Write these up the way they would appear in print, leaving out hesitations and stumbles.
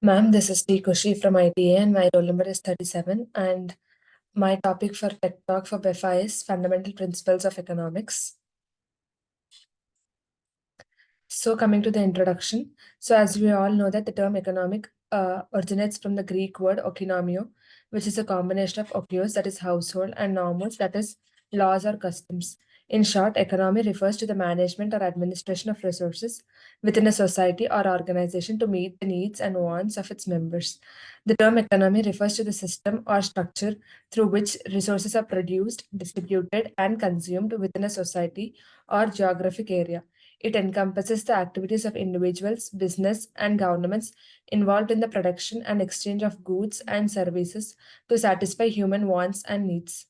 Ma'am, this is T. Kushi from ITA and my roll number is 37 and my topic for Tech Talk for befa is Fundamental Principles of Economics. So coming to the introduction. So as we all know that the term economic originates from the Greek word oikonomio, which is a combination of okios, that is household, and nomos, that is laws or customs. In short, economy refers to the management or administration of resources within a society or organization to meet the needs and wants of its members. The term economy refers to the system or structure through which resources are produced, distributed, and consumed within a society or geographic area. It encompasses the activities of individuals, business, and governments involved in the production and exchange of goods and services to satisfy human wants and needs.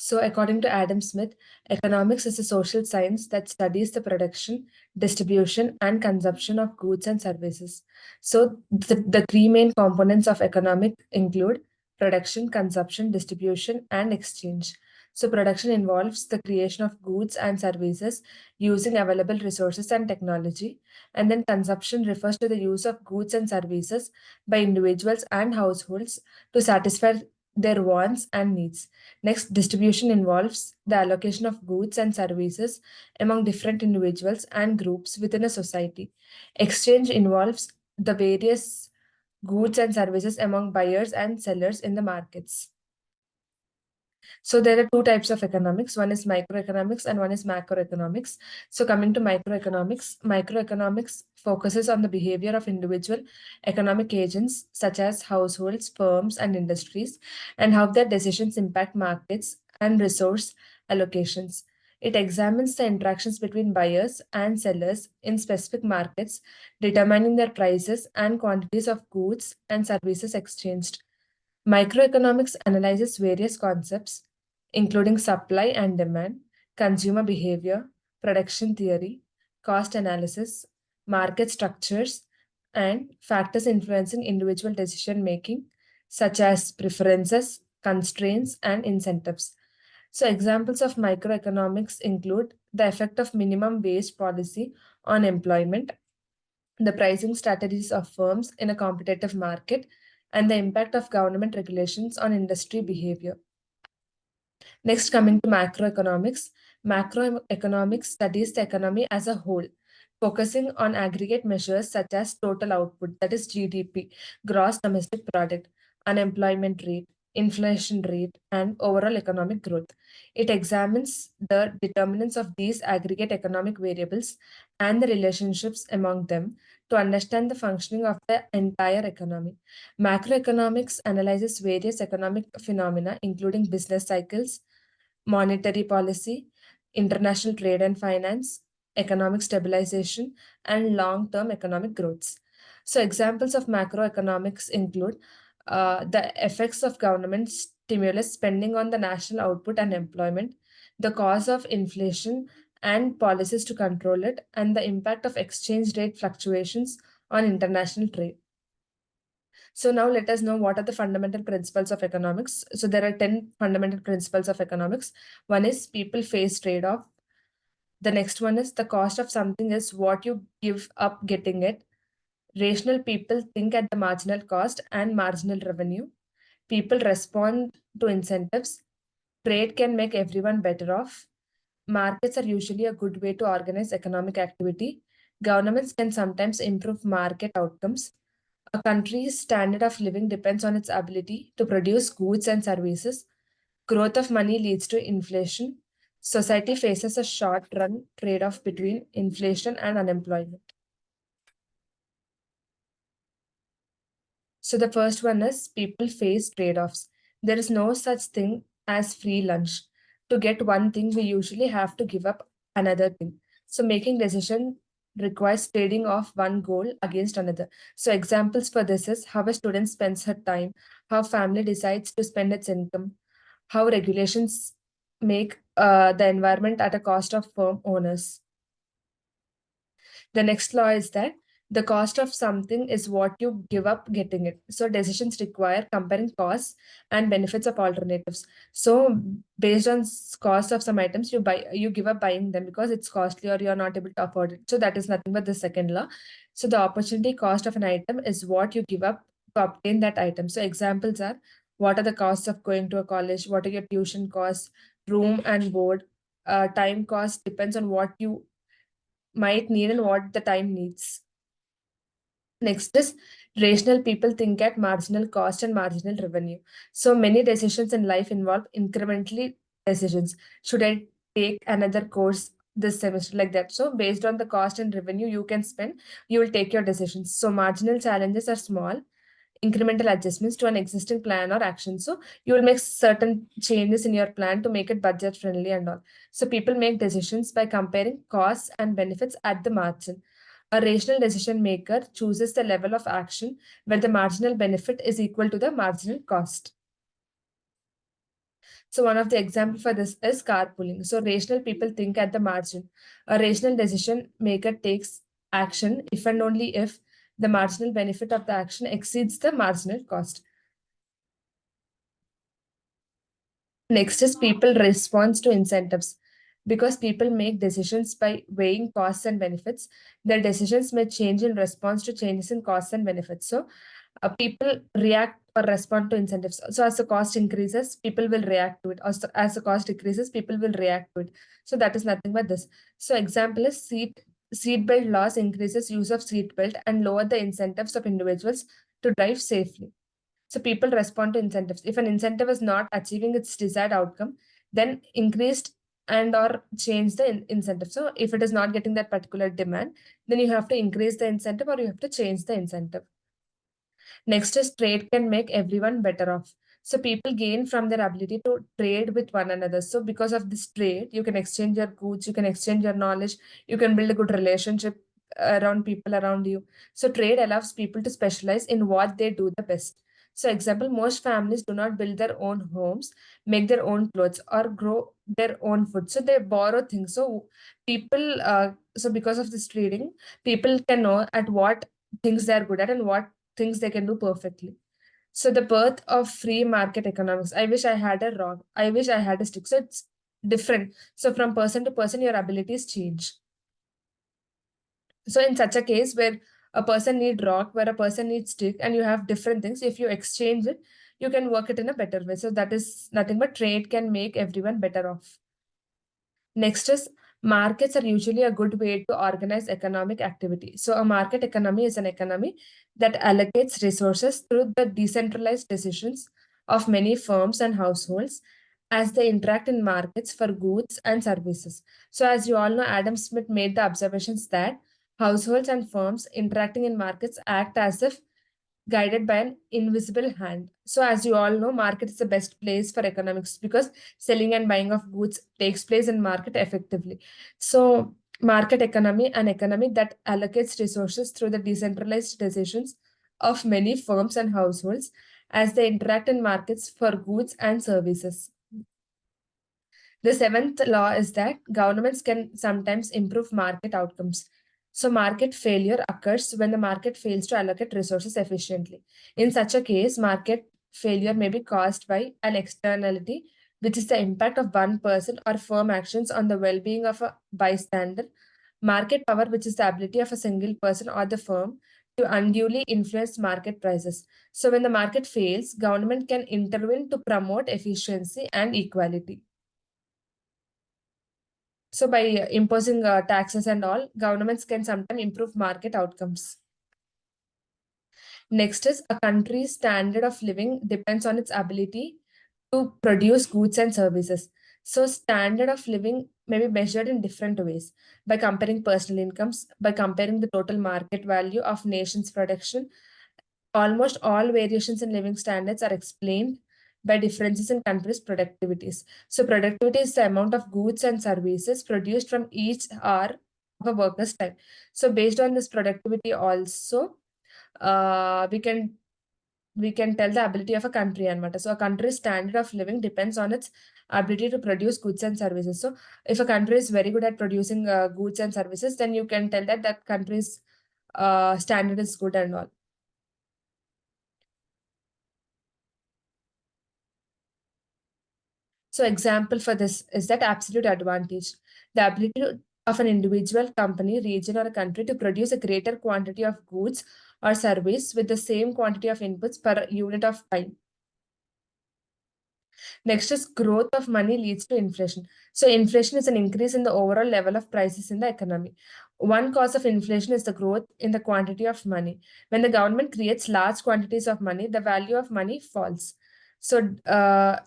So, according to Adam Smith, economics is a social science that studies the production, distribution, and consumption of goods and services. So, the three main components of economic include production, consumption, distribution, and exchange. So, production involves the creation of goods and services using available resources and technology. And then, consumption refers to the use of goods and services by individuals and households to satisfy their wants and needs. Next, distribution involves the allocation of goods and services among different individuals and groups within a society. Exchange involves the various goods and services among buyers and sellers in the markets. So there are two types of economics. One is microeconomics and one is macroeconomics. So coming to microeconomics focuses on the behavior of individual economic agents such as households, firms, and industries, and how their decisions impact markets and resource allocations. It examines the interactions between buyers and sellers in specific markets, determining their prices and quantities of goods and services exchanged. Microeconomics analyzes various concepts, including supply and demand, consumer behavior, production theory, cost analysis, market structures, and factors influencing individual decision making, such as preferences, constraints, and incentives. So, examples of microeconomics include the effect of minimum wage policy on employment, the pricing strategies of firms in a competitive market, and the impact of government regulations on industry behavior. Next, coming to macroeconomics studies the economy as a whole, focusing on aggregate measures such as total output, that is GDP, gross domestic product, unemployment rate, inflation rate, and overall economic growth. It examines the determinants of these aggregate economic variables and the relationships among them to understand the functioning of the entire economy. Macroeconomics analyzes various economic phenomena, including business cycles, monetary policy, international trade and finance, economic stabilization, and long term economic growths. So, examples of macroeconomics include the effects of government stimulus spending on the national output and employment, the cause of inflation and policies to control it, and the impact of exchange rate fluctuations on international trade. So now let us know what are the fundamental principles of economics. So there are 10 fundamental principles of economics. One is people face trade-off. The next one is the cost of something is what you give up getting it. Rational people think at the marginal cost and marginal revenue. People respond to incentives. Trade can make everyone better off. Markets are usually a good way to organize economic activity. Governments can sometimes improve market outcomes. A country's standard of living depends on its ability to produce goods and services. Growth of money leads to inflation. Society faces a short run trade off between inflation and unemployment. So, the first one is people face trade offs. There is no such thing as free lunch. To get one thing, we usually have to give up another thing. So, making decision requires trading off one goal against another. So, examples for this is how a student spends her time, how family decides to spend its income, how regulations make the environment at a cost of firm owners. The next law is that The cost of something is what you give up getting it. So decisions require comparing costs and benefits of alternatives. So based on cost of some items, you give up buying them because it's costly or you're not able to afford it. So that is nothing but the second law. So the opportunity cost of an item is what you give up to obtain that item. So examples are, what are the costs of going to a college? What are your tuition costs, room and board? Time cost depends on what you might need and what the time needs. Next is, rational people think at marginal cost and marginal revenue. So many decisions in life involve incrementally decisions. Should I take another course this semester, like that? So based on the cost and revenue you can spend, you will take your decisions. So marginal challenges are small incremental adjustments to an existing plan or action. So you will make certain changes in your plan to make it budget friendly and all. So people make decisions by comparing costs and benefits at the margin. A rational decision maker chooses the level of action where the marginal benefit is equal to the marginal cost. So one of the example for this is carpooling. So rational people think at the margin. A rational decision maker takes action if and only if the marginal benefit of the action exceeds the marginal cost. Next is people response to incentives. Because people make decisions by weighing costs and benefits, their decisions may change in response to changes in costs and benefits. So people react or respond to incentives. So as the cost increases, people will react to it. Also, as the cost decreases, people will react to it. So that is nothing but this. So example is seat belt laws increases use of seat belt and lower the incentives of individuals to drive safely. So people respond to incentives. If an incentive is not achieving its desired outcome, then increased and or change the incentive. So if it is not getting that particular demand, then you have to increase the incentive or you have to change the incentive. Next is trade can make everyone better off. So people gain from their ability to trade with one another. So because of this trade, you can exchange your goods, you can exchange your knowledge, you can build a good relationship around people around you. So trade allows people to specialize in what they do the best. So example, most families do not build their own homes, make their own clothes or grow their own food. So they borrow things. So so because of this trading, people can know at what things they are good at and what things they can do perfectly. So the birth of free market economics. I wish I had a rock. I wish I had a stick. So it's different. So from person to person, your abilities change. So in such a case where a person need rock, where a person needs stick, and you have different things, if you exchange it, you can work it in a better way. So that is nothing but trade can make everyone better off. Next is, markets are usually a good way to organize economic activity. So a market economy is an economy that allocates resources through the decentralized decisions of many firms and households as they interact in markets for goods and services. So as you all know, Adam Smith made the observations that households and firms interacting in markets act as if guided by an invisible hand. So, as you all know, market is the best place for economics because selling and buying of goods takes place in market effectively. So, market economy, an economy that allocates resources through the decentralized decisions of many firms and households as they interact in markets for goods and services. The seventh law is that governments can sometimes improve market outcomes. So, market failure occurs when the market fails to allocate resources efficiently. In such a case, market failure may be caused by an externality, which is the impact of one person or firm actions on the well being of a bystander. Market power, which is the ability of a single person or the firm to unduly influence market prices. So, when the market fails, government can intervene to promote efficiency and equality. So by imposing taxes and all, governments can sometimes improve market outcomes. Next is, a country's standard of living depends on its ability to produce goods and services. So standard of living may be measured in different ways by comparing personal incomes, by comparing the total market value of nation's production. Almost all variations in living standards are explained by differences in countries' productivities. So, productivity is the amount of goods and services produced from each hour of a worker's time. So, based on this productivity, also we can tell the ability of a country and matter. So, a country's standard of living depends on its ability to produce goods and services. So, if a country is very good at producing goods and services, then you can tell that that country's standard is good and all. So example for this is that absolute advantage, the ability of an individual, company, region, or a country to produce a greater quantity of goods or service with the same quantity of inputs per unit of time. Next is growth of money leads to inflation. So inflation is an increase in the overall level of prices in the economy. One cause of inflation is the growth in the quantity of money. When the government creates large quantities of money, the value of money falls. So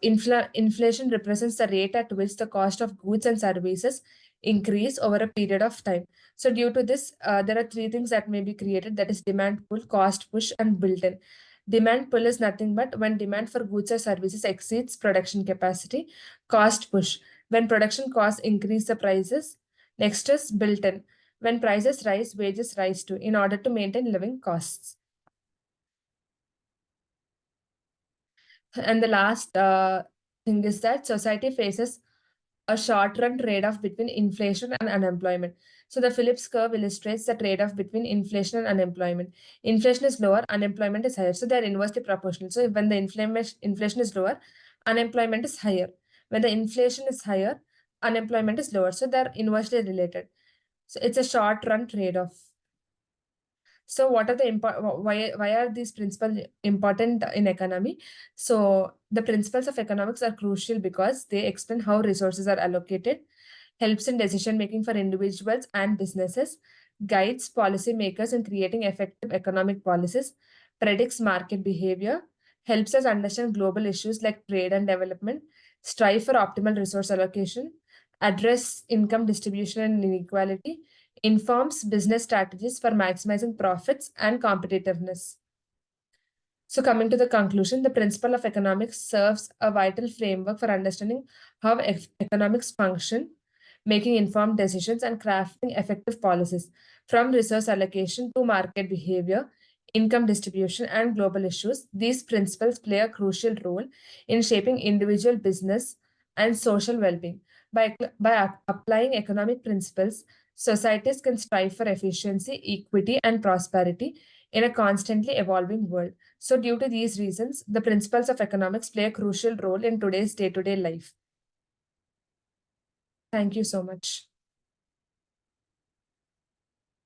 inflation represents the rate at which the cost of goods and services increase over a period of time. So due to this, there are three things that may be created, that is demand pull, cost push, and built-in. Demand pull is nothing but when demand for goods or services exceeds production capacity. Cost push, when production costs increase the prices. Next is built in, when prices rise, wages rise too, in order to maintain living costs. And the last thing is that society faces a short-run trade-off between inflation and unemployment. So the Phillips curve illustrates the trade-off between inflation and unemployment. Inflation is lower, unemployment is higher. So they are inversely proportional. So when the inflation is lower, unemployment is higher. When the inflation is higher, unemployment is lower. So they're inversely related. So it's a short-run trade-off. So what are the why are these principles important in economy? So the principles of economics are crucial because they explain how resources are allocated, helps in decision making for individuals and businesses, guides policymakers in creating effective economic policies, predicts market behavior, helps us understand global issues like trade and development, strive for optimal resource allocation, address income distribution and inequality, informs business strategies for maximizing profits and competitiveness. So, coming to the conclusion, the principle of economics serves a vital framework for understanding how economics function, making informed decisions, and crafting effective policies. From resource allocation to market behavior, income distribution, and global issues, these principles play a crucial role in shaping individual business and social well being. By applying economic principles, societies can strive for efficiency, equity, and prosperity in a constantly evolving world. So, due to these reasons, the principles of economics play a crucial role in today's day to day life. Thank you so much.